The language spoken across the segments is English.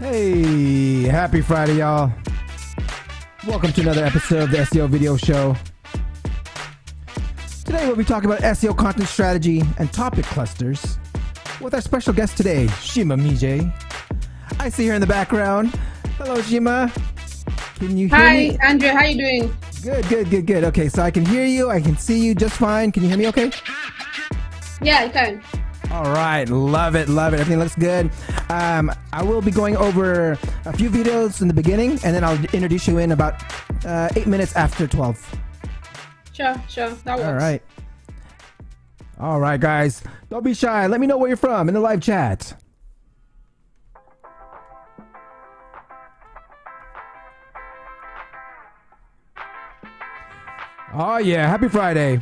Hey, happy Friday, y'all. Welcome to another episode of the SEO Video Show. Today we'll be talking about SEO content strategy and topic clusters with our special guest today, Chima Mmeje. I see her in the background. Hello, Chima. Can you hear me? Hi, Andrew. How you doing? Good. Okay, so I can hear you. I can see you just fine. Can you hear me okay? Yeah, I can. All right, love it. Everything looks good. I will be going over a few videos in the beginning, and then I'll introduce you in about 8 minutes after 12. Sure, that works. All right, guys. Don't be shy. Let me know where you're from in the live chat. Oh, yeah. Happy Friday.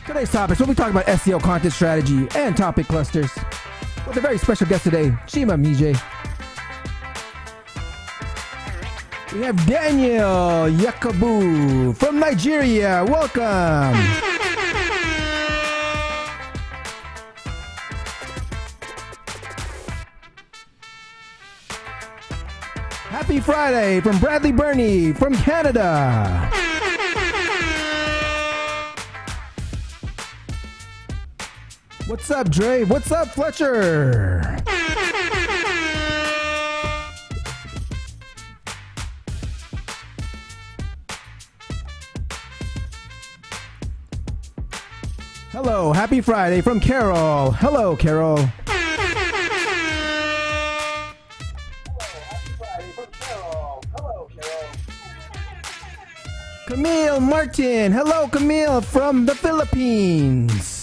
Today's topics, we'll be talking about SEO content strategy and topic clusters with a very special guest today, Chima Mmeje. We have Daniel Yakubu from Nigeria. Welcome. Happy Friday from Bradley Burney from Canada. What's up, Dre? What's up, Fletcher? Hello, happy Friday from Carol. Hello, Carol. Camille Martin. Hello, Camille from the Philippines.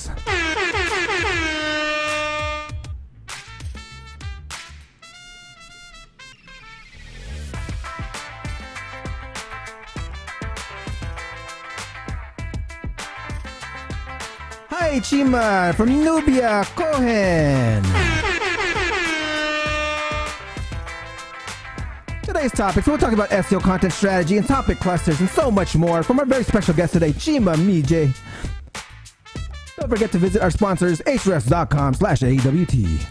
Hi, Chima from Nubia, Cohen. Today's topics, we'll talk about SEO content strategy and topic clusters and so much more from our very special guest today, Chima Mmeje. Don't forget to visit our sponsors, hrefs.com/AWT.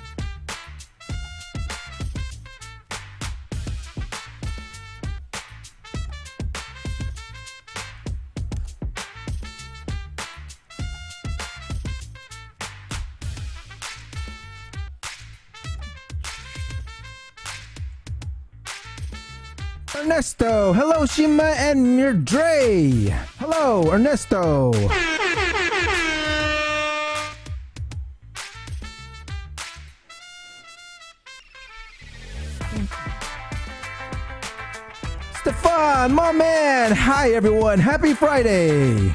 Ernesto, hello Chima and Dre. Hello Ernesto. Stefan, my man. Hi everyone, happy Friday.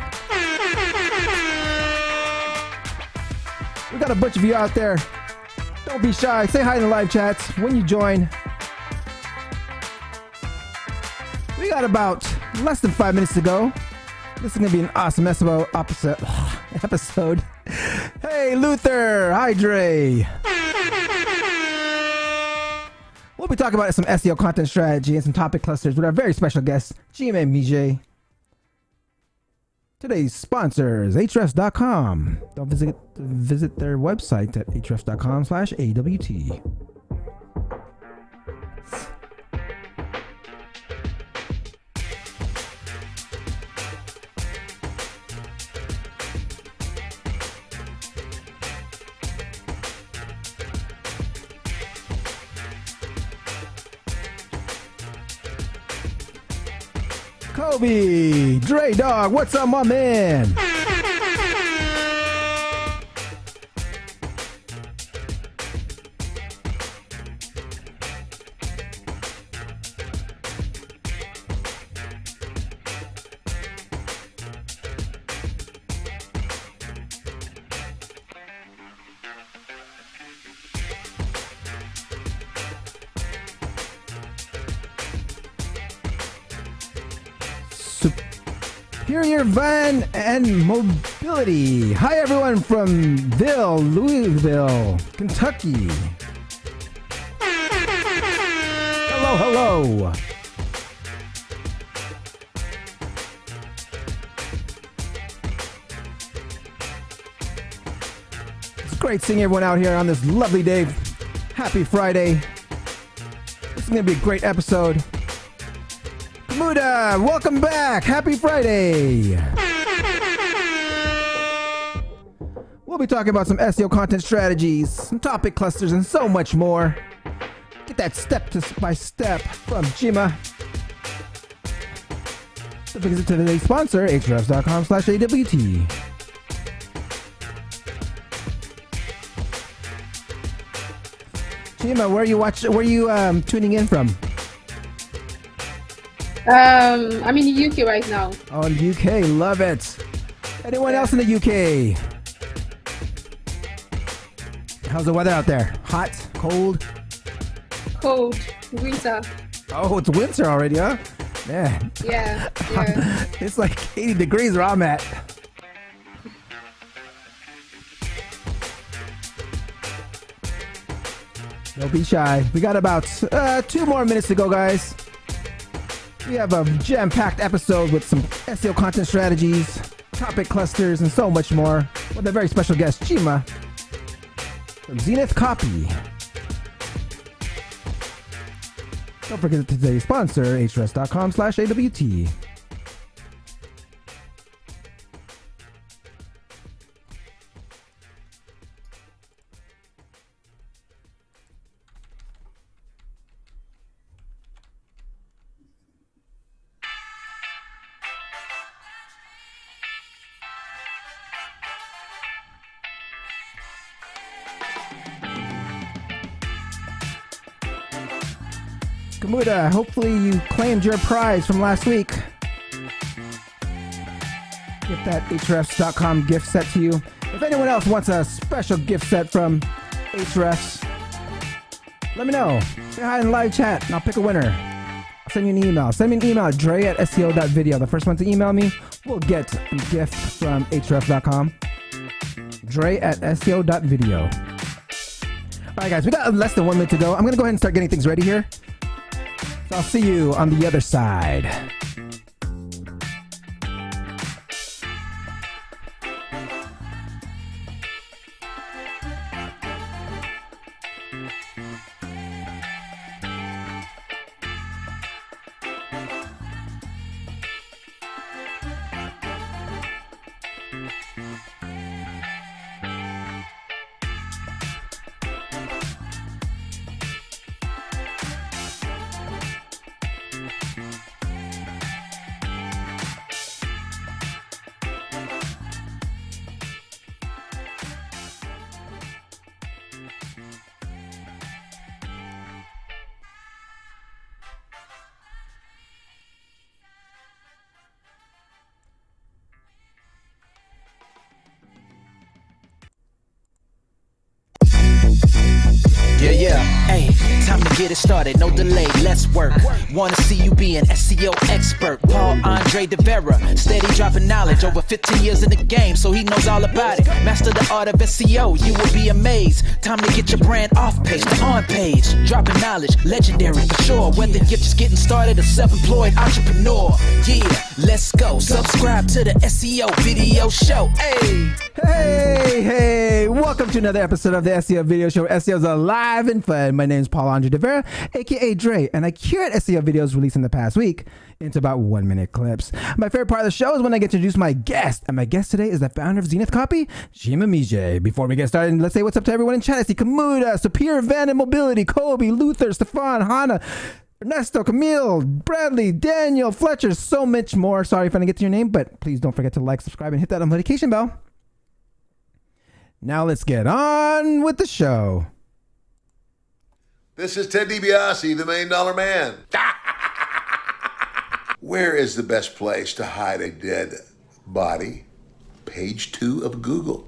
We got a bunch of you out there. Don't be shy, say hi in the live chats when you join. We got about less than 5 minutes to go. This is going to be an awesome episode. Hey, Luther. Hi, Dre. We'll be talking about some SEO content strategy and some topic clusters with our very special guest, Chima Mmeje. Today's sponsors, hrefs.com. Don't visit their website at hrefs.com/AWT. Kobe, Dre Dog, what's up, my man? Superior Van and Mobility. Hi everyone from Louisville, Kentucky. Hello. It's great seeing everyone out here on this lovely day. Happy Friday. going to be a great episode. Muda, welcome back. Happy Friday. We'll be talking about some SEO content strategies, some topic clusters, and so much more. Get that step by step from Chima. So visit today's sponsor, hrefs.com/AWT. Chima, where are you tuning in from? I'm in the UK right now. Oh, in the UK, love it. Anyone else in the UK? How's the weather out there? Hot? Cold? Cold. Winter. Oh, it's winter already, huh? Man. Yeah. It's like 80 degrees where I'm at. Don't be shy. We got about 2 more minutes to go, guys. We have a jam-packed episode with some SEO content strategies, topic clusters, and so much more with a very special guest, Chima from Zenith Copy. Don't forget today's sponsor, hrefs.com/AWT. Kamuda, hopefully you claimed your prize from last week. Get that hrefs.com gift set to you. If anyone else wants a special gift set from Hrefs, let me know. Say hi in live chat and I'll pick a winner. I'll send you an email. Send me an email at dre@seo.video. The first one to email me will get a gift from hrefs.com. dre@seo.video. Alright guys, we got less than 1 minute to go. I'm going to go ahead and start getting things ready here. So I'll see you on the other side. Yeah, hey, time to get it started, no delay, let's work. Wanna see you be an SEO expert. Paul Andre De Vera, steady dropping knowledge, over 15 years in the game, so he knows all about it. Master the art of SEO, you will be amazed. Time to get your brand off page to on page. Dropping knowledge, legendary for sure. Whether you're just getting started or self-employed entrepreneur. Yeah, let's go. Subscribe to the SEO video show. Hey, welcome to another episode of the SEO video show. SEO's alive and fun. My name is Paul Andre De Vera, aka Dre, and I curate SEO videos released in the past week into about 1 minute clips. My favorite part of the show is when I get to introduce my guest, and my guest today is the founder of Zenith Copy, Chima Mmeje. Before we get started, let's say what's up to everyone in chat. I see Kamuda, Superior Van and Mobility, Kobe, Luther, Stefan, Hannah, Ernesto, Camille, Bradley, Daniel, Fletcher, so much more. Sorry if I didn't get to your name, but please don't forget to like, subscribe, and hit that notification bell. Now let's get on with the show. This is Ted DiBiase, the $1 Million Man. Where is the best place to hide a dead body? Page 2 of Google.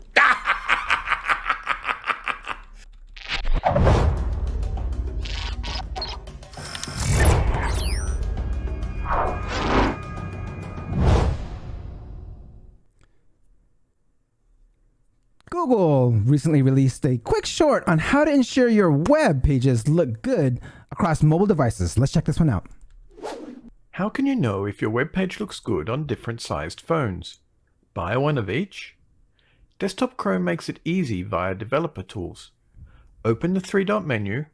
Google recently released a quick short on how to ensure your web pages look good across mobile devices. Let's check this one out. How can you know if your web page looks good on different sized phones? Buy one of each? Desktop Chrome makes it easy via developer tools. Open the 3-dot menu,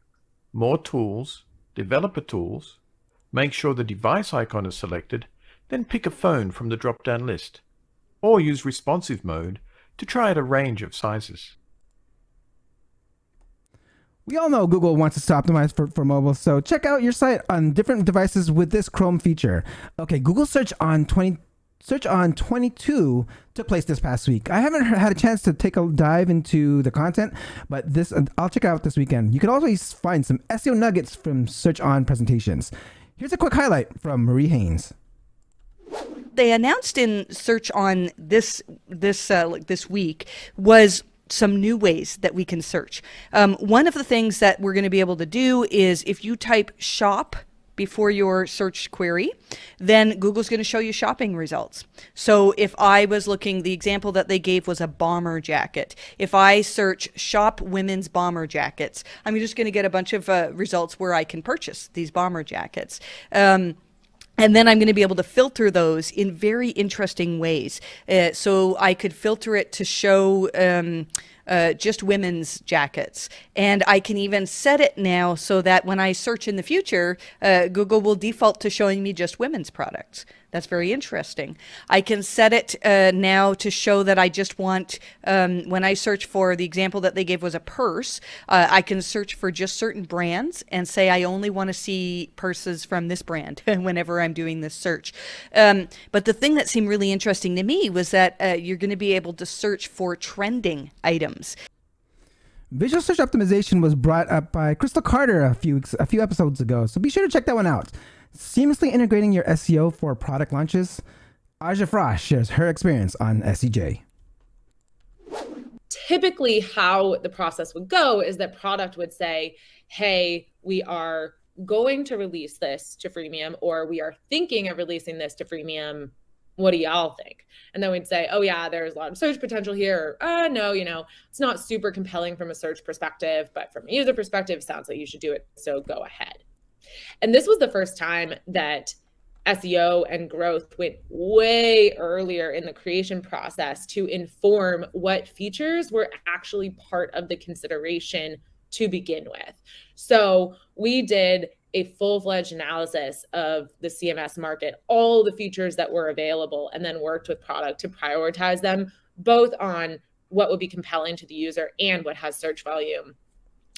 More Tools, Developer Tools, make sure the device icon is selected, then pick a phone from the drop-down list, or use responsive mode to try out a range of sizes. We all know Google wants us to optimize for mobile, so check out your site on different devices with this Chrome feature. Okay, Google search on 22 took place this past week. I haven't had a chance to take a dive into the content, but I'll check it out this weekend. You can always find some SEO nuggets from search on presentations. Here's a quick highlight from Marie Haynes. They announced in search on this week was some new ways that we can search. One of the things that we're going to be able to do is if you type shop before your search query, then Google's going to show you shopping results. So if I was looking, the example that they gave was a bomber jacket. If I search shop women's bomber jackets, I'm just going to get a bunch of results where I can purchase these bomber jackets. And then I'm going to be able to filter those in very interesting ways. So I could filter it to show just women's jackets. And I can even set it now so that when I search in the future, Google will default to showing me just women's products. That's very interesting. I can set it now to show that I just want, when I search for, the example that they gave was a purse, I can search for just certain brands and say I only want to see purses from this brand whenever I'm doing this search. But the thing that seemed really interesting to me was that you're going to be able to search for trending items. Visual search optimization was brought up by Crystal Carter a few episodes ago, so be sure to check that one out. Seamlessly integrating your SEO for product launches. Aja Frost shares her experience on SEJ. Typically, how the process would go is that product would say, hey, we are going to release this to freemium, or we are thinking of releasing this to freemium. What do y'all think? And then we'd say, oh yeah, there's a lot of search potential here. No, it's not super compelling from a search perspective, but from a user perspective, sounds like you should do it. So go ahead. And this was the first time that SEO and growth went way earlier in the creation process to inform what features were actually part of the consideration to begin with. So we did a full-fledged analysis of the CMS market, all the features that were available, and then worked with product to prioritize them, both on what would be compelling to the user and what has search volume.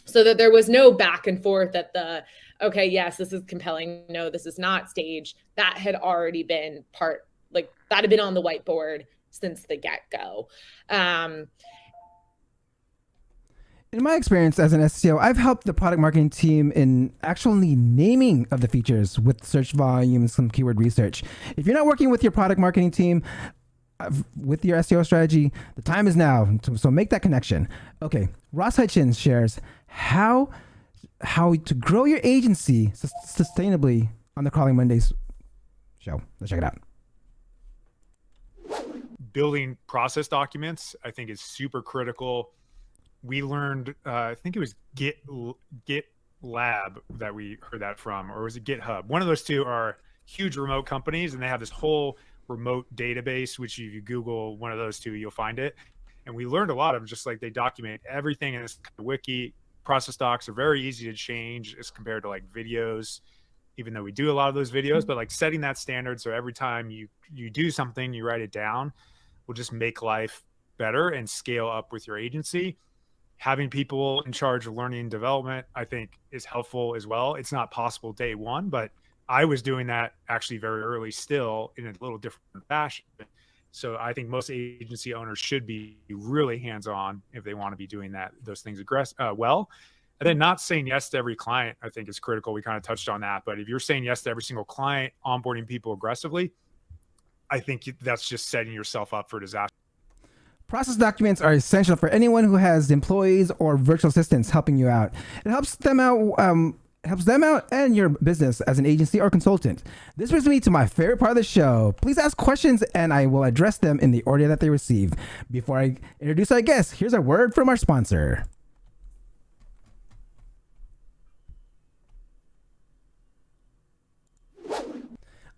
So that there was no back and forth at the, okay, yes, this is compelling. No, this is not stage. That had already been that had been on the whiteboard since the get-go. In my experience as an SEO, I've helped the product marketing team in actually naming of the features with search volume and some keyword research. If you're not working with your product marketing team, with your SEO strategy, the time is now. So make that connection. Okay, Ross Hutchins shares how to grow your agency sustainably on the Crawling Mondays show. Let's check it out. Building process documents, I think, is super critical. We learned, I think it was GitLab that we heard that from, or was it GitHub? One of those two are huge remote companies, and they have this whole remote database, which if you Google one of those two, you'll find it. And we learned a lot of just like they document everything in this wiki. Process docs are very easy to change as compared to like videos, even though we do a lot of those videos, but like setting that standard. So every time you do something, you write it down, will just make life better and scale up with your agency. Having people in charge of learning and development, I think, is helpful as well. It's not possible day one, but I was doing that actually very early still in a little different fashion. So I think most agency owners should be really hands-on if they want to be doing those things well. And then not saying yes to every client, I think, is critical. We kind of touched on that. But if you're saying yes to every single client, onboarding people aggressively, I think that's just setting yourself up for disaster. Process documents are essential for anyone who has employees or virtual assistants helping you out. It helps them out and your business as an agency or consultant. This brings me to my favorite part of the show. Please ask questions and I will address them in the order that they receive. Before I introduce our guest, here's a word from our sponsor.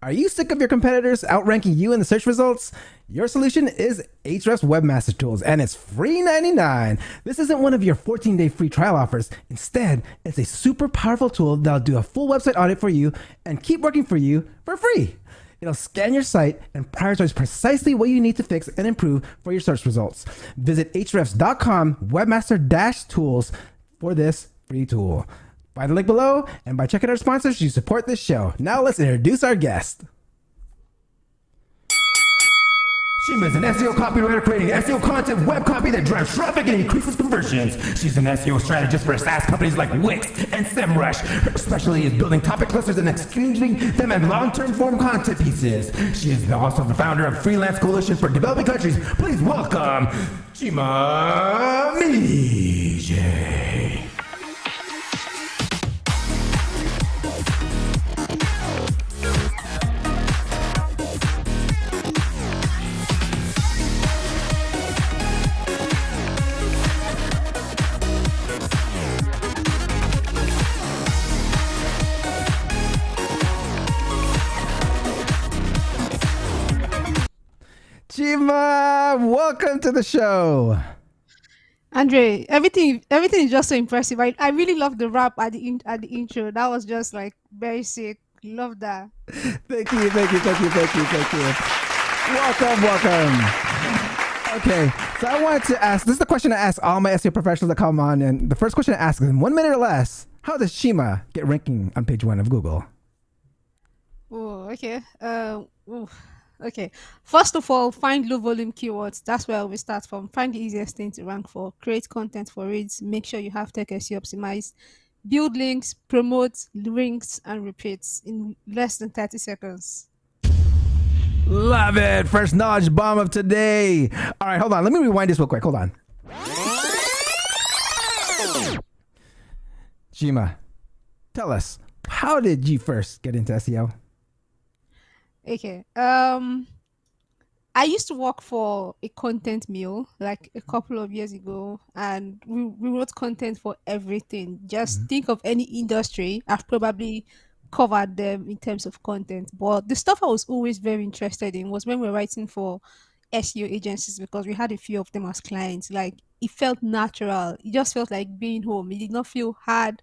Are you sick of your competitors outranking you in the search results? Your solution is Ahrefs Webmaster Tools, and it's free $99. This isn't one of your 14-day free trial offers. Instead, it's a super powerful tool that'll do a full website audit for you and keep working for you for free. It'll scan your site and prioritize precisely what you need to fix and improve for your search results. Visit ahrefs.com webmaster-tools for this free tool. Find the link below, and by checking our sponsors, you support this show. Now let's introduce our guest. Chima is an SEO copywriter creating SEO content, web copy that drives traffic and increases conversions. She's an SEO strategist for SaaS companies like Wix and SEMrush. Her specialty is building topic clusters and executing them in long-term form content pieces. She is also the founder of Freelance Coalition for Developing Countries. Please welcome Chima Mmeje. Chima, welcome to the show. Andre, everything is just so impressive. I really love the rap at the intro. That was just like very sick. Love that. Thank you. Welcome. Okay, so I wanted to ask, this is the question I ask all my SEO professionals that come on, and the first question I ask is, in 1 minute or less, how does Chima get ranking on page 1 of Google? Oh, okay. Okay. First of all, find low volume keywords. That's where we start from. Find the easiest thing to rank for. Create content for it. Make sure you have tech SEO optimized. Build links, promote links, and repeats in less than 30 seconds. Love it. First knowledge bomb of today. All right, hold on. Let me rewind this real quick. Hold on. Chima, tell us, how did you first get into SEO? Okay. I used to work for a content mill like a couple of years ago, and we wrote content for everything. Just think of any industry. I've probably covered them in terms of content. But the stuff I was always very interested in was when we were writing for SEO agencies, because we had a few of them as clients. Like, it felt natural. It just felt like being home. It did not feel hard.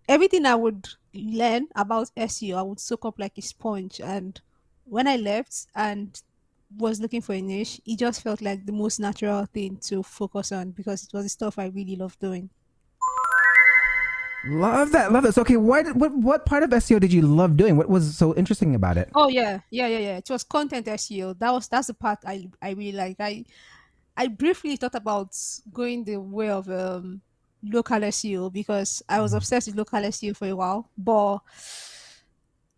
Everything I would learn about SEO, I would soak up like a sponge. And when I left and was looking for a niche, it just felt like the most natural thing to focus on, because it was the stuff I really loved doing. Love that. So, okay, what part of SEO did you love doing? What was so interesting about it? Oh yeah. It was content SEO. That's the part I really like. I briefly thought about going the way of local SEO, because I was obsessed with local SEO for a while, but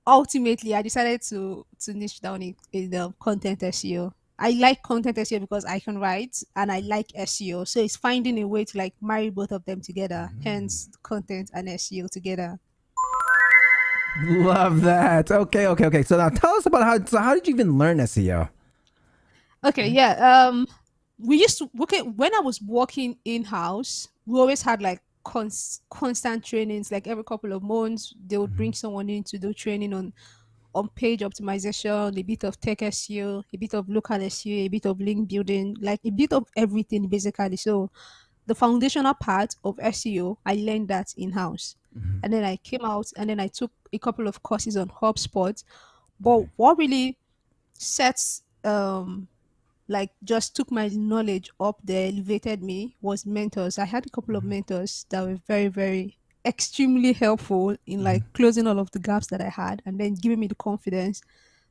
ultimately I decided to niche down in the content SEO. I like content SEO because I can write and I like SEO. So it's finding a way to like marry both of them together, hence content and SEO together. Love that. Okay. So now tell us about how did you even learn SEO? Okay, yeah. We used to when I was working in-house, we always had like constant trainings. Like every couple of months they would bring someone in to do training on page optimization, a bit of tech SEO, a bit of local SEO, a bit of link building, like a bit of everything basically. So the foundational part of SEO, I learned that in-house. And then I came out and then I took a couple of courses on HubSpot. But what really sets like just took my knowledge up there, elevated me, was mentors. I had a couple of mentors that were very, very extremely helpful in like closing all of the gaps that I had, and then giving me the confidence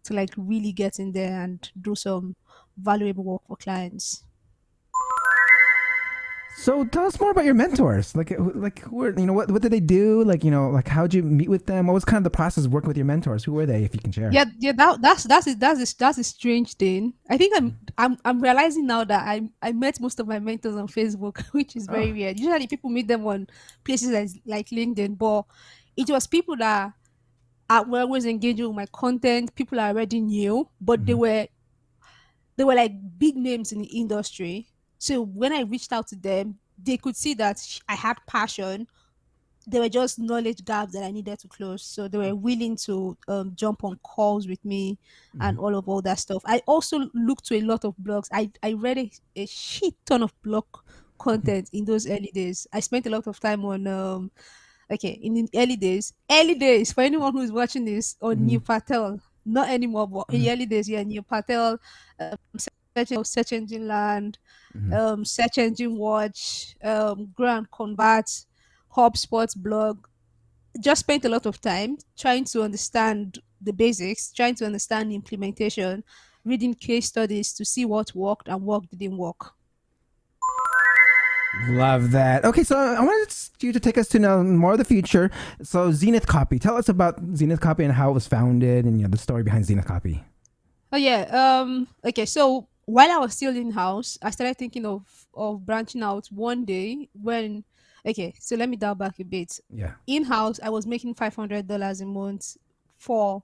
to like really get in there and do some valuable work for clients. So tell us more about your mentors. Like who are, what did they do? Like, how'd you meet with them? What was kind of the process of working with your mentors? Who were they, if you can share? Yeah, that's a strange thing. I think I'm realizing now that I met most of my mentors on Facebook, which is very weird. Usually people meet them on places like LinkedIn, but it was people that were always engaging with my content. People I already knew, but they were like big names in the industry. So when I reached out to them, they could see that I had passion, there were just knowledge gaps that I needed to close. So they were willing to jump on calls with me and all that stuff. I also looked to a lot of blogs. I read a shit ton of blog content in those early days. I spent a lot of time on okay, in the early days for anyone who's watching this on New Patel, not anymore, but in the early days, yeah, New Patel, search engine land, search engine watch, grow and convert, HubSpot blog. Just spent a lot of time trying to understand the basics, trying to understand the implementation, reading case studies to see what worked and what didn't work. Love that. Okay, so I wanted you to take us to know more of the future. So Zenith Copy. Tell us about Zenith Copy and how it was founded and the story behind Zenith Copy. Oh yeah. Okay, so while I was still in house, I started thinking of branching out one day when okay, so let me dial back a bit. Yeah. In house, I was making $500 a month for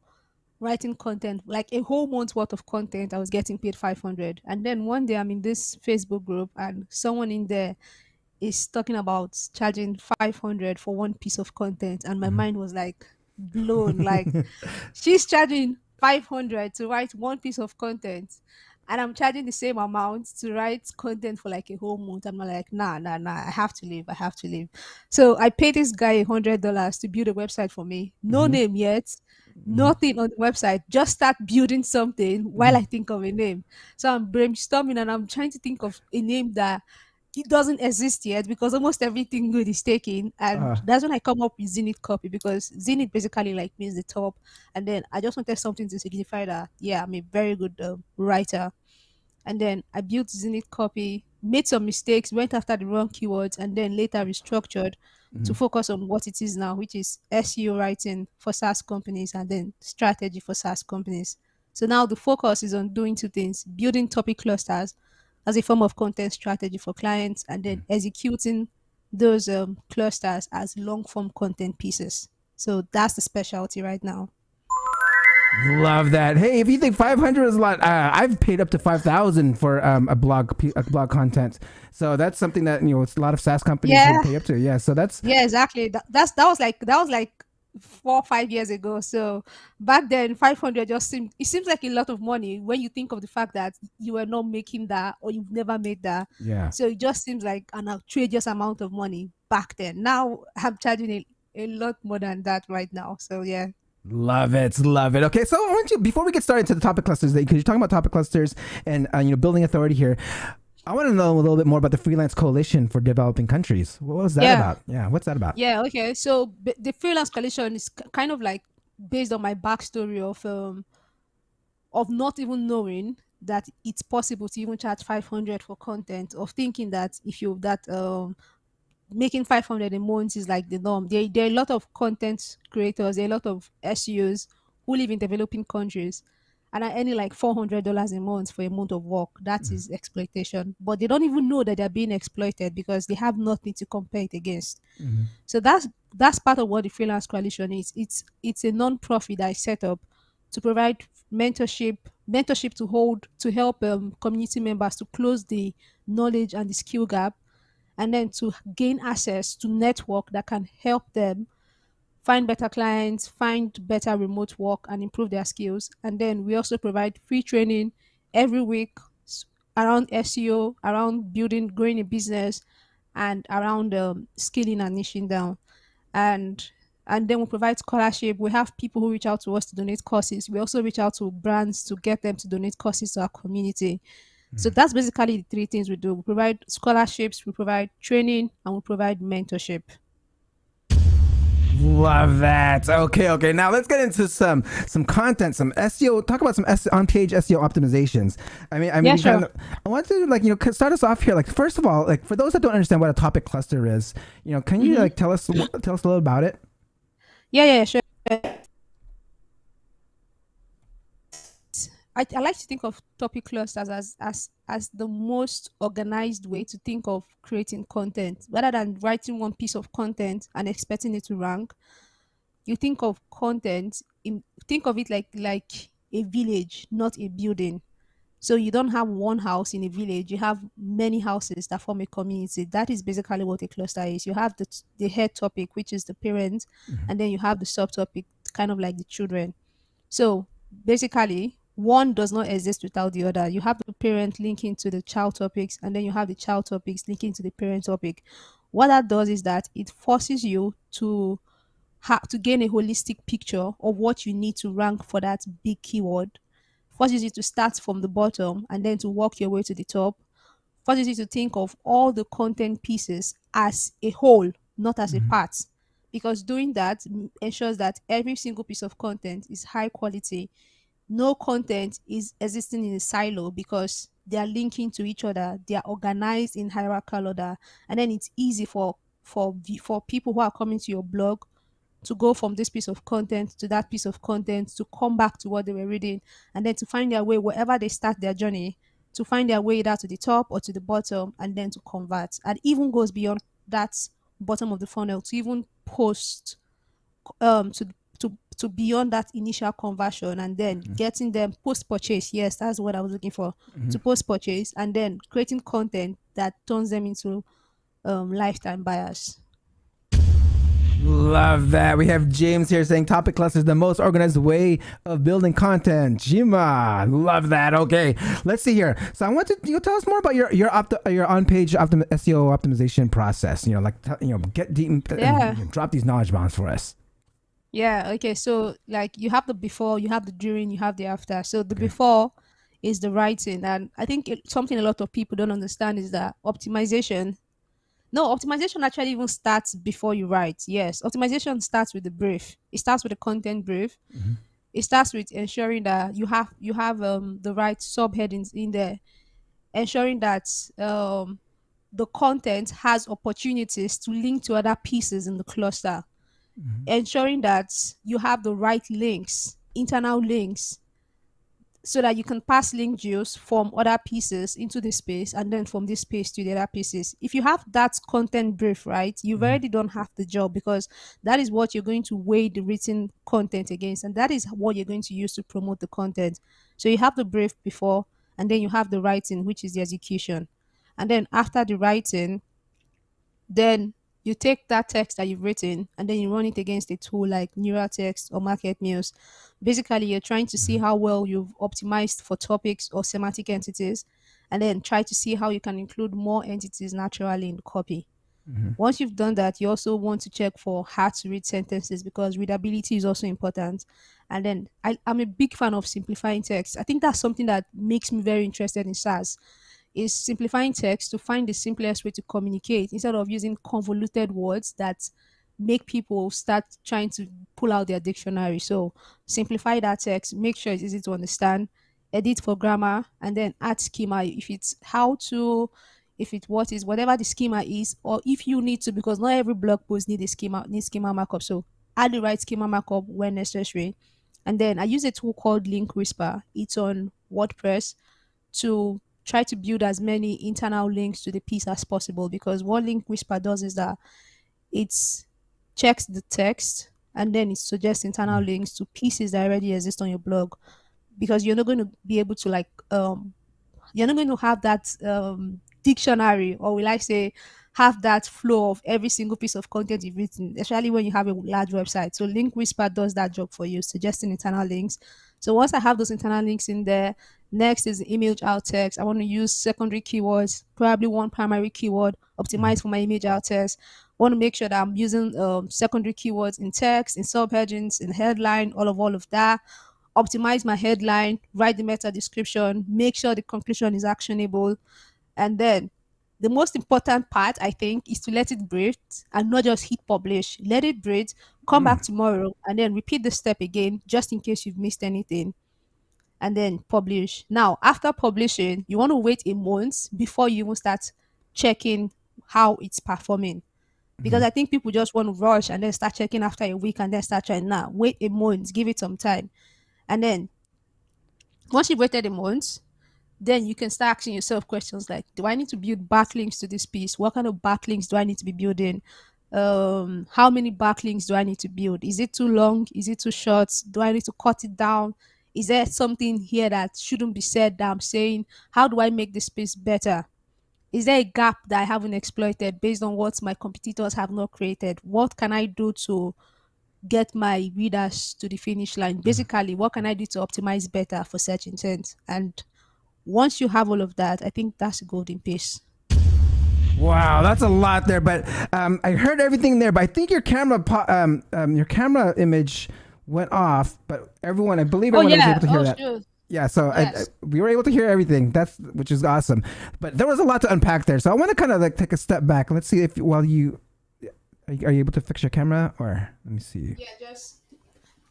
writing content, like a whole month's worth of content. I was getting paid 500. And then one day I'm in this Facebook group and someone in there is talking about charging 500 for one piece of content, and my mind was like blown. Like, she's charging 500 to write one piece of content, and I'm charging the same amount to write content for like a whole month. I'm like, nah, I have to leave. So I paid this guy $100 to build a website for me. No name yet, nothing on the website, just start building something while I think of a name. So I'm brainstorming and I'm trying to think of a name that it doesn't exist yet, because almost everything good is taken. And that's when I come up with Zenith Copy, because Zenith basically like means the top. And then I just wanted something to signify that, yeah, I'm a very good writer. And then I built Zenith Copy, made some mistakes, went after the wrong keywords, and then later restructured to focus on what it is now, which is SEO writing for SaaS companies and then strategy for SaaS companies. So now the focus is on doing two things: building topic clusters as a form of content strategy for clients, and then executing those clusters as long form content pieces. So that's the specialty right now. Love that. Hey, if you think 500 is a lot, I've paid up to 5,000 for a blog content. So that's something that it's a lot of SaaS companies would pay up to. Yeah. So that's exactly. That was like 4 or 5 years ago. So back then 500 just seems like a lot of money when you think of the fact that you were not making that, or you've never made that. Yeah. So it just seems like an outrageous amount of money back then. Now I'm charging a lot more than that right now. So yeah. Love it. Okay, so I want you, before we get started to the topic clusters, because you're talking about topic clusters and building authority here, I want to know a little bit more about the Freelance Coalition for Developing Countries. What was that about? Yeah, what's that about? Yeah, okay. So the Freelance Coalition is kind of like based on my backstory of not even knowing that it's possible to even charge 500 for content, of thinking that if you making 500 a month is like the norm. There are a lot of content creators, there are a lot of SEOs who live in developing countries and are earning like $400 a month for a month of work. That is exploitation. But they don't even know that they're being exploited because they have nothing to compare it against. So that's part of what the Freelance Coalition is. It's a non-profit that is set up to provide mentorship to help community members to close the knowledge and the skill gap, and then to gain access to network that can help them find better clients, find better remote work, and improve their skills. And then we also provide free training every week around SEO, around growing a business, and around skilling and niching down. And then we provide scholarship. We have people who reach out to us to donate courses. We also reach out to brands to get them to donate courses to our community. So that's basically the three things we do. We provide scholarships, we provide training, and we provide mentorship. Love that. Okay. Now let's get into some content, some SEO. Talk about some on-page SEO optimizations. I mean, sure. I want to start us off here. Like, first of all, like for those that don't understand what a topic cluster is, can you tell us a little about it? Yeah, sure. I like to think of topic clusters as the most organized way to think of creating content. Rather than writing one piece of content and expecting it to rank, you think of it like a village, not a building. So you don't have one house in a village, you have many houses that form a community. That is basically what a cluster is. You have the head topic, which is the parents, and then you have the subtopic, kind of like the children. So basically, one does not exist without the other. You have the parent linking to the child topics, and then you have the child topics linking to the parent topic. What that does is that it forces you to to gain a holistic picture of what you need to rank for that big keyword. Forces you to start from the bottom and then to work your way to the top. Forces you to think of all the content pieces as a whole, not as a part. Because doing that ensures that every single piece of content is high quality. No content is existing in a silo because they are linking to each other. They are organized in hierarchical order, and then it's easy for people who are coming to your blog to go from this piece of content to that piece of content, to come back to what they were reading, and then to find their way wherever they start their journey, to find their way either to the top or to the bottom, and then to convert. And even goes beyond that bottom of the funnel to even post to beyond that initial conversion, and then getting them post purchase. Yes, that's what I was looking for. To post purchase, and then creating content that turns them into lifetime buyers. Love that. We have James here saying topic cluster is the most organized way of building content. Chima, love that. Okay, let's see here. So I want you tell us more about your on-page SEO optimization process. Get deep and drop these knowledge bombs for us. Yeah. Okay. So like you have the before, you have the during, you have the after. So the before is the writing, and I think something a lot of people don't understand is that optimization actually even starts before you write. Yes, optimization starts with the brief. It starts with the content brief. It starts with ensuring that you have the right subheadings in there, ensuring that the content has opportunities to link to other pieces in the cluster, ensuring that you have the right links, internal links, so that you can pass link juice from other pieces into the space, and then from this space to the other pieces. If you have that content brief, right, you've already done half the job, because that is what you're going to weigh the written content against, and that is what you're going to use to promote the content. So you have the brief before, and then you have the writing, which is the execution. And then after the writing, then you take that text that you've written and then you run it against a tool like Neural Text or Market Muse. Basically, you're trying to see how well you've optimized for topics or semantic entities, and then try to see how you can include more entities naturally in the copy. Once you've done that, you also want to check for hard to read sentences, because readability is also important. And then I'm a big fan of simplifying text. I think that's something that makes me very interested in SaaS, is simplifying text to find the simplest way to communicate instead of using convoluted words that make people start trying to pull out their dictionary. So simplify that text, make sure it's easy to understand, edit for grammar, and then add schema if it's how to, if it what is whatever the schema is, or if you need to, because not every blog post needs schema markup. So add the right schema markup when necessary. And then I use a tool called Link Whisper. It's on WordPress, to try to build as many internal links to the piece as possible, because what Link Whisper does is that it checks the text and then it suggests internal links to pieces that already exist on your blog, because you're not going to be able to you're not going to have that dictionary, or will I say have that flow of every single piece of content you've written, especially when you have a large website. So Link Whisper does that job for you, suggesting internal links. So once I have those internal links in there, next is the image alt text. I want to use secondary keywords, probably one primary keyword, optimize for my image alt text. I want to make sure that I'm using secondary keywords in text, in subheadings, in headline, all of that. Optimize my headline, write the meta description, make sure the conclusion is actionable. And then the most important part, I think, is to let it breathe and not just hit publish. Let it breathe, come back tomorrow, and then repeat the step again, just in case you've missed anything. And then publish. Now, after publishing, you want to wait a month before you even start checking how it's performing. Because I think people just want to rush and then start checking after a week and then start trying. Now, wait a month, give it some time. And then once you've waited a month, then you can start asking yourself questions like, do I need to build backlinks to this piece? What kind of backlinks do I need to be building? How many backlinks do I need to build? Is it too long? Is it too short? Do I need to cut it down? Is there something here that shouldn't be said that I'm saying? How do I make this space better? Is there a gap that I haven't exploited based on what my competitors have not created? What can I do to get my readers to the finish line? Basically, what can I do to optimize better for search intent? And once you have all of that, I think that's a golden piece. Wow, that's a lot there. But I heard everything there. But I think your camera image went off. But everyone, I believe everyone was able to hear that. Sure. Yeah, so Yes. we were able to hear everything. Which is awesome. But there was a lot to unpack there. So I want to kind of like take a step back. Let's see if are you able to fix your camera, or let me see.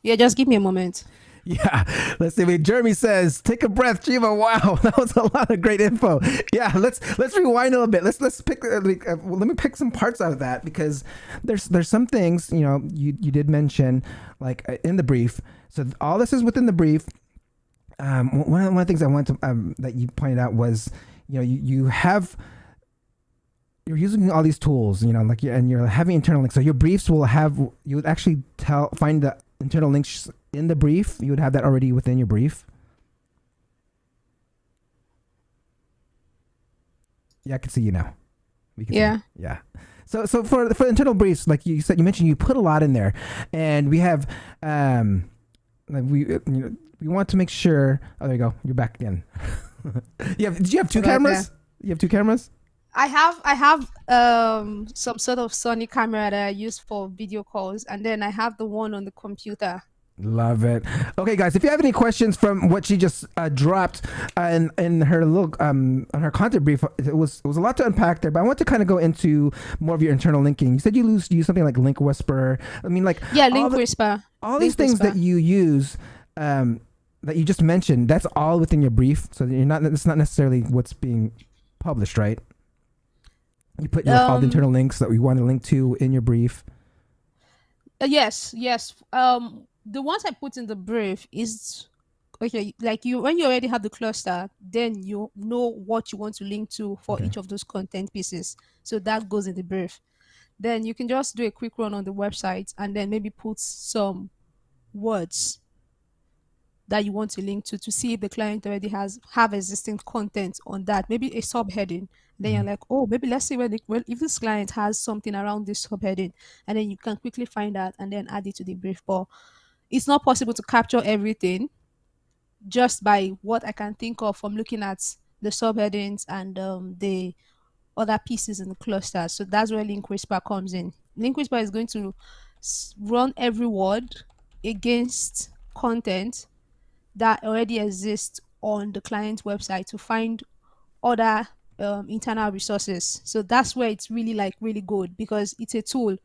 Just give me a moment. Yeah, let's see. Jeremy says, "Take a breath, Chima." Wow, that was a lot of great info. Yeah, let's rewind a little bit. Let's pick. Let me pick some parts out of that, because there's some things, you know, you did mention, like in the brief. So all this is within the brief. One of the things I want to that you pointed out was, you know, you're using all these tools, you know, like and you're having internal links. So your briefs will have, you would actually find the internal links in the brief. You would have that already within your brief. Yeah, I can see you now. Yeah. Yeah. So for the internal briefs, like you mentioned, you put a lot in there, and we have like we want to make sure. Oh, there you go. You're back again. Did you have two cameras? You have two cameras? I have some sort of Sony camera that I use for video calls, and then I have the one on the computer. Love it. Okay, guys, if you have any questions from what she just dropped in her on her content brief, it was a lot to unpack there. But I want to kind of go into more of your internal linking. You said you use something like Link Whisperer. I mean, like Link Whisper. All these things that you use, that you just mentioned, that's all within your brief. So it's not necessarily what's being published, right? You put all the internal links that we want to link to in your brief. Yes. The ones I put in the brief is okay. Like when you already have the cluster, then you know what you want to link to for each of those content pieces. So that goes in the brief. Then you can just do a quick run on the website and then maybe put some words that you want to link to see if the client already have existing content on that, maybe a subheading. Then you're like, oh, maybe let's see if this client has something around this subheading, and then you can quickly find that and then add it to the brief. But it's not possible to capture everything just by what I can think of from looking at the subheadings and the other pieces in the cluster. So that's where Link Whisper comes in. Link Whisper is going to run every word against content that already exists on the client's website to find other internal resources. So that's where it's really good, because it's a tool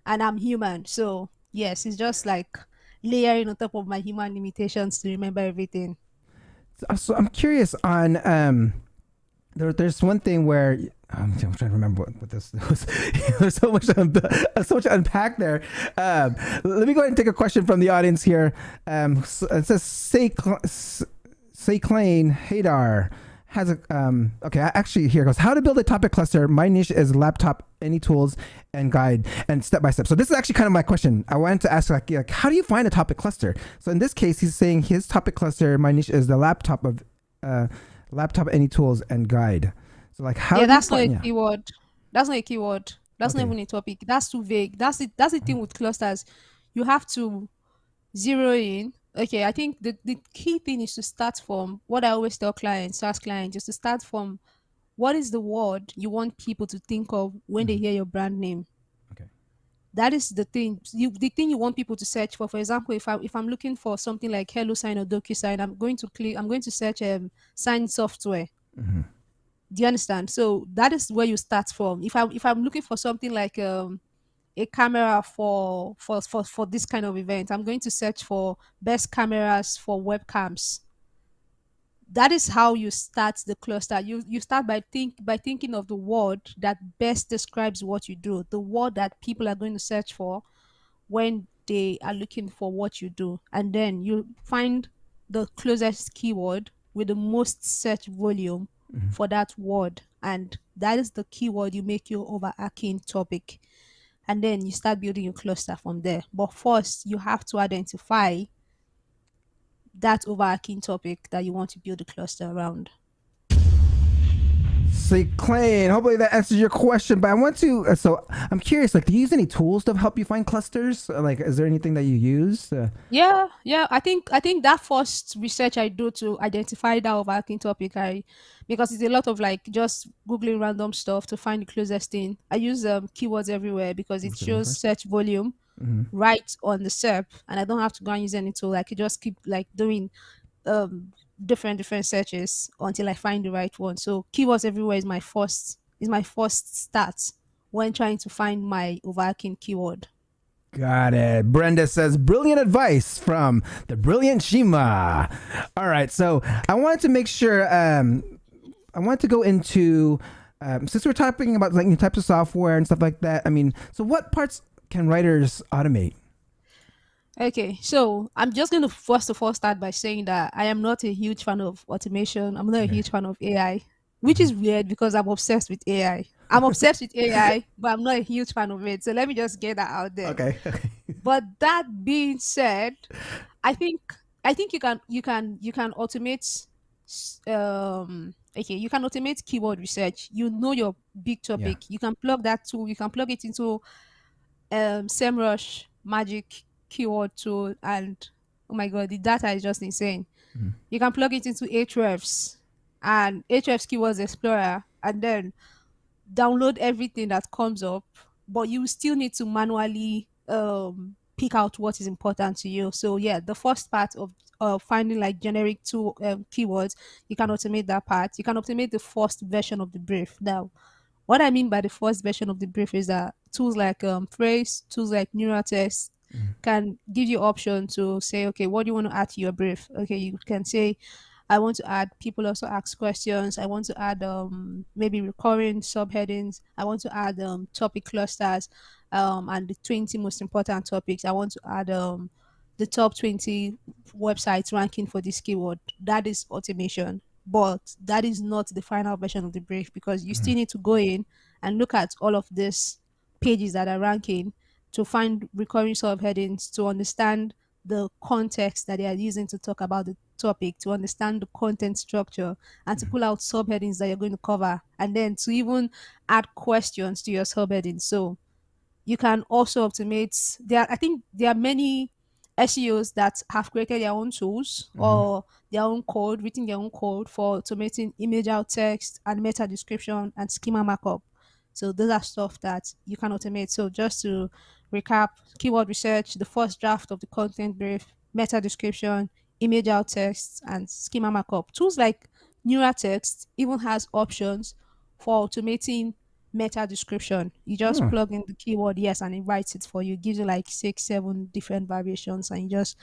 and I'm human. So yes, it's just like layering on top of my human limitations to remember everything. So I'm curious on there's one thing where I'm trying to remember what this was. There's so much to unpack there. Let me go ahead and take a question from the audience here. It says Sayclane Hadar has a okay, actually here it goes. How to build a topic cluster. My niche is laptop, any tools, and guide, and step by step. So this is actually kind of my question. I wanted to ask like how do you find a topic cluster? So in this case, he's saying his topic cluster, my niche is the laptop, any tools, and guide. So like how? Yeah, that's not a keyword. That's not a keyword. That's not even a topic. That's too vague. That's the thing with clusters. You have to zero in. Okay, I think the key thing is to start from what I always tell clients, SaaS clients, just to start from what is the word you want people to think of when they hear your brand name. Okay. That is the thing. The thing you want people to search for. For example, if I'm looking for something like HelloSign or DocuSign, I'm going to search sign software. Mm-hmm. Do you understand? So that is where you start from. If I'm looking for something like a camera for this kind of event, I'm going to search for best cameras for webcams. That is how you start the cluster. You start by thinking of the word that best describes what you do, the word that people are going to search for when they are looking for what you do, and then you find the closest keyword with the most search volume for that word, and that is the keyword you make your overarching topic. And then you start building your cluster from there. But first, you have to identify that overarching topic that you want to build a cluster around. So, Clayton, hopefully that answers your question. But I want to, so I'm curious, like, do you use any tools to help you find clusters? Like, is there anything that you use? Yeah. I think that first research I do to identify that overarching topic, because it's a lot of like just googling random stuff to find the closest thing. I use keywords everywhere because it shows search volume right on the SERP, and I don't have to go and use any tool. I could just keep like doing different searches until I find the right one. So keywords everywhere is my first start when trying to find my overarching keyword. Got it. Brenda says, brilliant advice from the brilliant Chima. All right. So I wanted to make sure, I want to go into, since we're talking about like new types of software and stuff like that. I mean, so what parts can writers automate? Okay, so I'm just going to first of all start by saying that I am not a huge fan of automation. I'm not a huge fan of AI, which is weird because I'm obsessed with AI. I'm obsessed with AI, but I'm not a huge fan of it. So let me just get that out there. Okay. But that being said, I think you can automate you can automate keyword research. You know your big topic. You can plug that tool. You can plug it into SEMrush Magic keyword tool, and oh my god, the data is just insane. You can plug it into Ahrefs and Ahrefs Keywords Explorer, and then download everything that comes up, but you still need to manually pick out what is important to you. So yeah, the first part of finding like generic tool keywords, you can automate that part. You can automate the first version of the brief. Now, what I mean by the first version of the brief is that tools like Phrase, tools like neural text can give you option to say, okay, what do you want to add to your brief? Okay, you can say, I want to add people also ask questions. I want to add maybe recurring subheadings. I want to add topic clusters and the 20 most important topics. I want to add the top 20 websites ranking for this keyword. That is automation, but that is not the final version of the brief, because you still need to go in and look at all of these pages that are ranking to find recurring subheadings, to understand the context that they are using to talk about the topic, to understand the content structure, and to pull out subheadings that you're going to cover, and then to even add questions to your subheadings. So you can also automate. I think there are many SEOs that have created their own tools or their own code, written their own code for automating image out text and meta description and schema markup. So those are stuff that you can automate. So just to recap, keyword research, the first draft of the content brief, meta description, image out text, and schema markup. Tools like neural text even has options for automating meta description. You just plug in the keyword, yes, and it writes it for you. It gives you like 6-7 different variations, and you just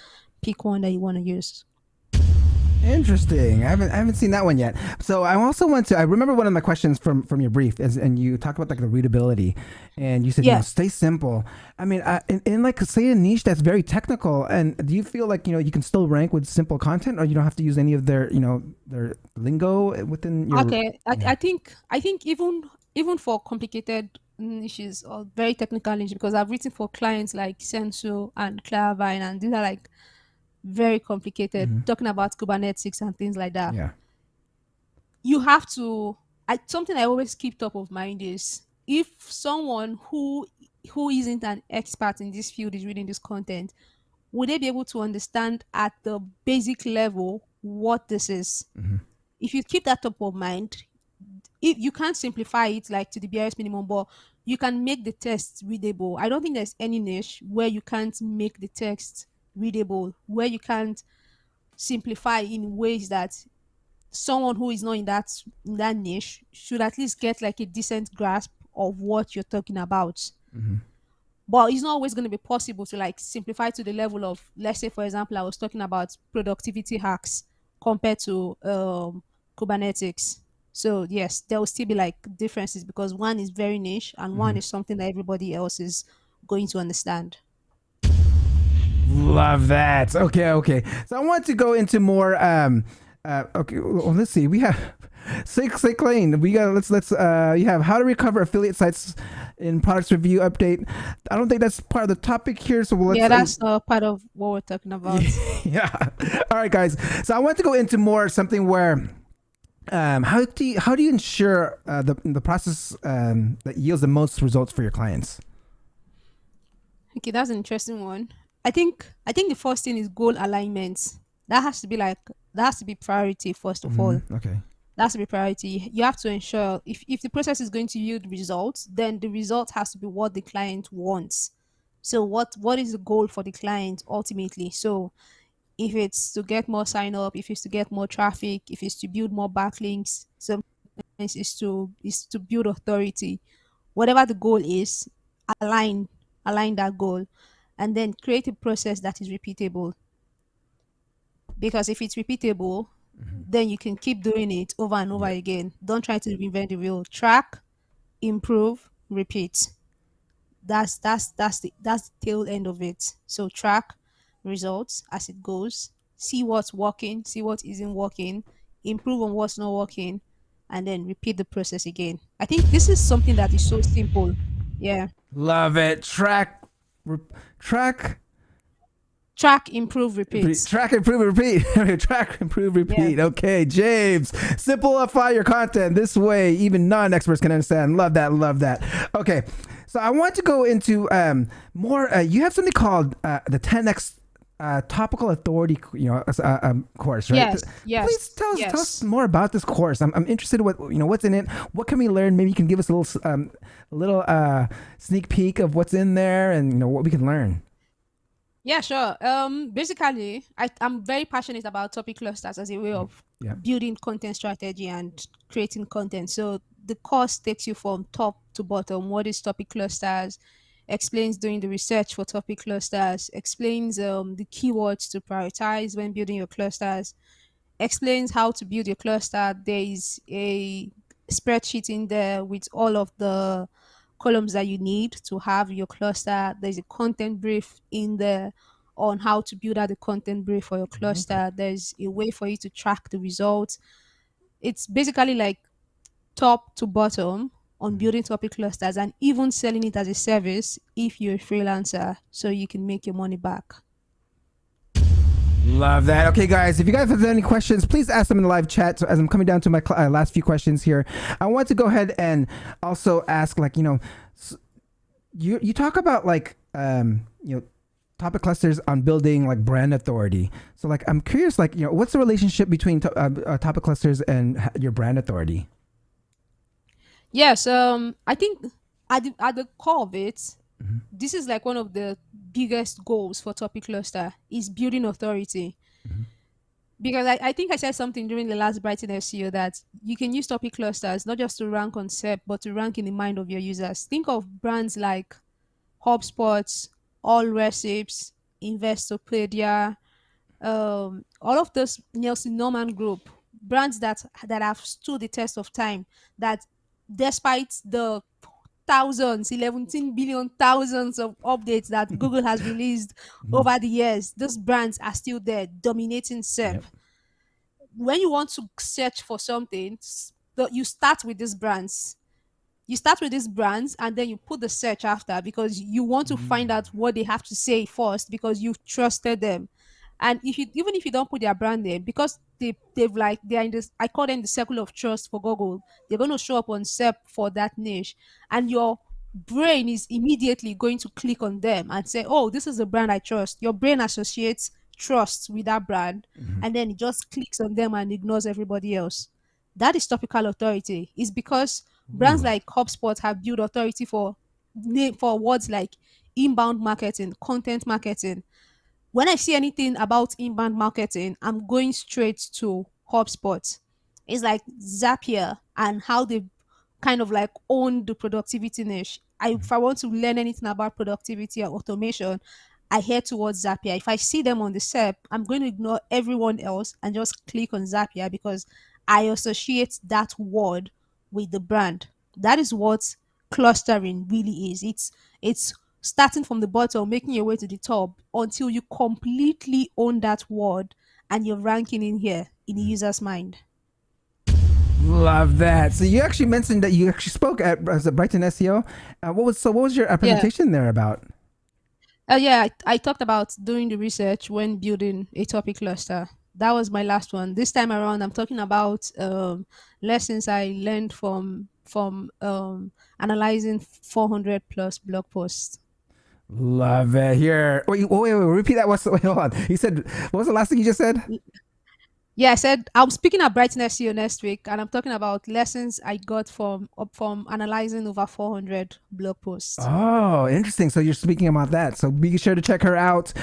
pick one that you want to use. Interesting. I haven't seen that one yet. So I also want to. I remember one of my questions from your brief is, and you talked about like the readability, and you said, stay simple. I mean, in like say a niche that's very technical, and do you feel like you can still rank with simple content, or you don't have to use any of their their lingo within your? Okay, I think even for complicated niches or very technical niche, because I've written for clients like Sensu and Claravine, and these are like very complicated, talking about Kubernetes and things like that. Yeah. You have to, something I always keep top of mind is, if someone who isn't an expert in this field is reading this content, would they be able to understand at the basic level what this is? If you keep that top of mind, if you can't simplify it like to the barest minimum, but you can make the text readable. I don't think there's any niche where you can't make the text readable, where you can't simplify in ways that someone who is not in that niche should at least get like a decent grasp of what you're talking about. But it's not always going to be possible to like simplify to the level of, let's say for example, I was talking about productivity hacks compared to Kubernetes. So yes, there will still be like differences, because one is very niche and one is something that everybody else is going to understand. Love that. Okay. So I want to go into more. Okay, well, let's see. We have Say clean. We got let's you have how to recover affiliate sites in products review update. I don't think that's part of the topic here, so let's Yeah, that's part of what we're talking about. yeah. All right, guys. So I want to go into more something where how do you ensure the process that yields the most results for your clients? Okay, that's an interesting one. I think the first thing is goal alignment. That has to be priority first of all. Okay. That has to be priority. You have to ensure if the process is going to yield results, then the result has to be what the client wants. So what is the goal for the client ultimately? So if it's to get more sign up, if it's to get more traffic, if it's to build more backlinks, sometimes is to build authority. Whatever the goal is, align align that goal, and then create a process that is repeatable. Because if it's repeatable, then you can keep doing it over and over again. Don't try to reinvent the wheel. Track, improve, repeat. That's the tail end of it. So track results as it goes, see what's working, see what isn't working, improve on what's not working, and then repeat the process again. I think this is something that is so simple. Yeah. Love it. Track, Improve, repeat. track, improve, repeat. Track, improve, repeat. Yeah. Okay, James, simplify your content this way even non-experts can understand. Love that. Love that. Okay, so I want to go into more. You have something called the 10x topical authority, course, right? Yes. Please tell us more about this course. I'm interested in what's in it. What can we learn? Maybe you can give us a little sneak peek of what's in there and what we can learn. Yeah, sure. Basically, I'm very passionate about topic clusters as a way of building content strategy and creating content. So the course takes you from top to bottom. What is topic clusters? Explains doing the research for topic clusters. Explains the keywords to prioritize when building your clusters. Explains how to build your cluster. There is a spreadsheet in there with all of the columns that you need to have your cluster. There's a content brief in there on how to build out the content brief for your cluster. There's a way for you to track the results. It's basically like top to bottom on building topic clusters and even selling it as a service if you're a freelancer so you can make your money back. Love that. Okay, guys, if you guys have any questions, please ask them in the live chat. So as I'm coming down to my last few questions here, I want to go ahead and also ask, you talk about topic clusters on building brand authority. So I'm curious, what's the relationship between topic clusters and your brand authority? Yes, I think at the core of it, this is one of the biggest goals for topic cluster is building authority. Because I think I said something during the last Brighton SEO that you can use topic clusters not just to rank on SERP, but to rank in the mind of your users. Think of brands like HubSpot, All Recipes, Investopedia, all of those Nielsen Norman Group brands that have stood the test of time, that despite the 11 billion thousands of updates that Google has released over the years, those brands are still there dominating SERP. Yep. When you want to search for something, you start with these brands. And then you put the search after, because you want to find out what they have to say first, because you've trusted them. And even if you don't put their brand name, because they're in this, I call them the circle of trust for Google. They're going to show up on SERP for that niche, and your brain is immediately going to click on them and say, "Oh, this is a brand I trust." Your brain associates trust with that brand, and then it just clicks on them and ignores everybody else. That is topical authority. It's because brands like HubSpot have built authority for words like inbound marketing, content marketing. When I see anything about inbound marketing, I'm going straight to HubSpot. It's like Zapier and how they kind of own the productivity niche. If I want to learn anything about productivity or automation, I head towards Zapier. If I see them on the SERP, I'm going to ignore everyone else and just click on Zapier because I associate that word with the brand. That is what clustering really is. It's starting from the bottom, making your way to the top until you completely own that word and you're ranking in here in the user's mind. Love that. So you actually mentioned that you actually spoke at Brighton SEO. What was your presentation there about? I talked about doing the research when building a topic cluster. That was my last one. This time around, I'm talking about lessons I learned from analyzing 400 plus blog posts. Love it. Here, wait. Repeat that. Wait, hold on. You said, what was the last thing you just said? Yeah, I said I'm speaking at Brighton SEO next week, and I'm talking about lessons I got from analyzing over 400 blog posts. Oh, interesting. So you're speaking about that. So be sure to check her out.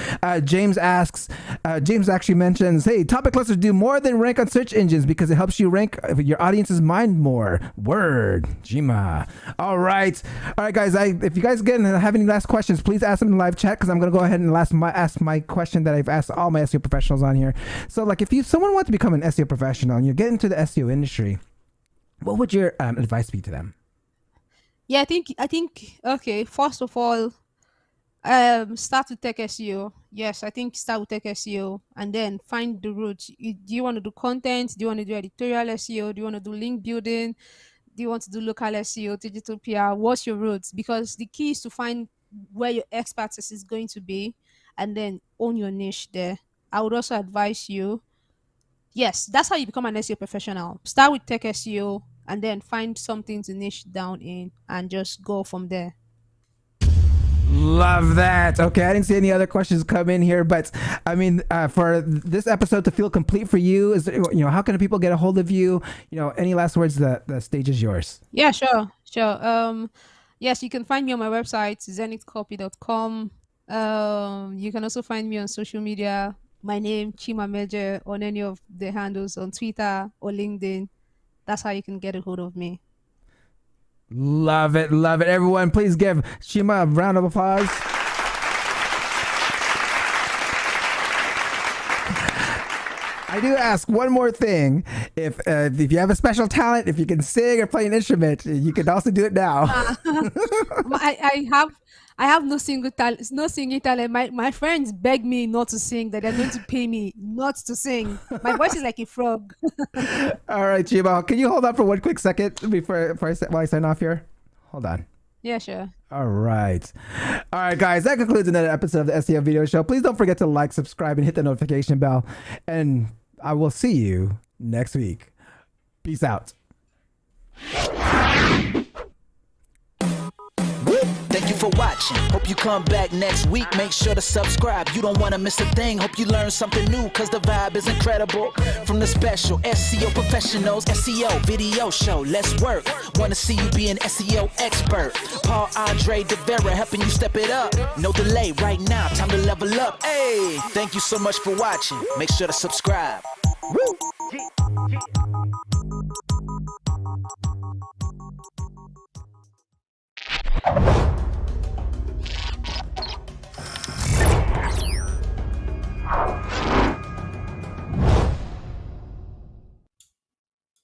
James actually mentions, hey, topic clusters do more than rank on search engines because it helps you rank your audience's mind more. Word, Chima. All right, guys. If you guys have any last questions, please ask them in the live chat because I'm gonna go ahead and ask my question that I've asked all my SEO professionals on here. So, like, if someone wants to become an SEO professional and you get into the SEO industry, what would your advice be to them? Yeah, I think okay, first of all, start with tech SEO. Yes, I think start with tech SEO and then find the route. Do you want to do content? Do you want to do editorial SEO? Do you want to do link building? Do you want to do local SEO, digital PR? What's your route? Because the key is to find where your expertise is going to be and then own your niche there. I would also advise you, yes, that's how you become an SEO professional. Start with tech SEO and then find something to niche down in and just go from there. Love that. Okay, I didn't see any other questions come in here, but I mean, for this episode to feel complete for you, how can people get a hold of you? Any last words? The stage is yours. Yeah, sure. Yes, you can find me on my website, zenithcopy.com. You can also find me on social media. My name, Chima Mmeje, on any of the handles on Twitter or LinkedIn. That's how you can get a hold of me. Love it. Everyone, please give Chima a round of applause. I do ask one more thing. If you have a special talent, if you can sing or play an instrument, you can also do it now. I have no singing talent. My friends beg me not to sing, that they're going to pay me not to sing. My voice is like a frog. All right, Chima, can you hold on for one quick second while I sign off here? Hold on. Yeah, sure. All right, guys, that concludes another episode of the SEO Video Show. Please don't forget to like, subscribe, and hit the notification bell. And I will see you next week. Peace out. Thank you for watching. Hope you come back next week. Make sure to subscribe. You don't want to miss a thing. Hope you learn something new, cause the vibe is incredible. From the special SEO professionals, SEO video show. Let's work. Want to see you be an SEO expert. Paul Andre DeVera helping you step it up. No delay right now. Time to level up. Hey, thank you so much for watching. Make sure to subscribe. Woo!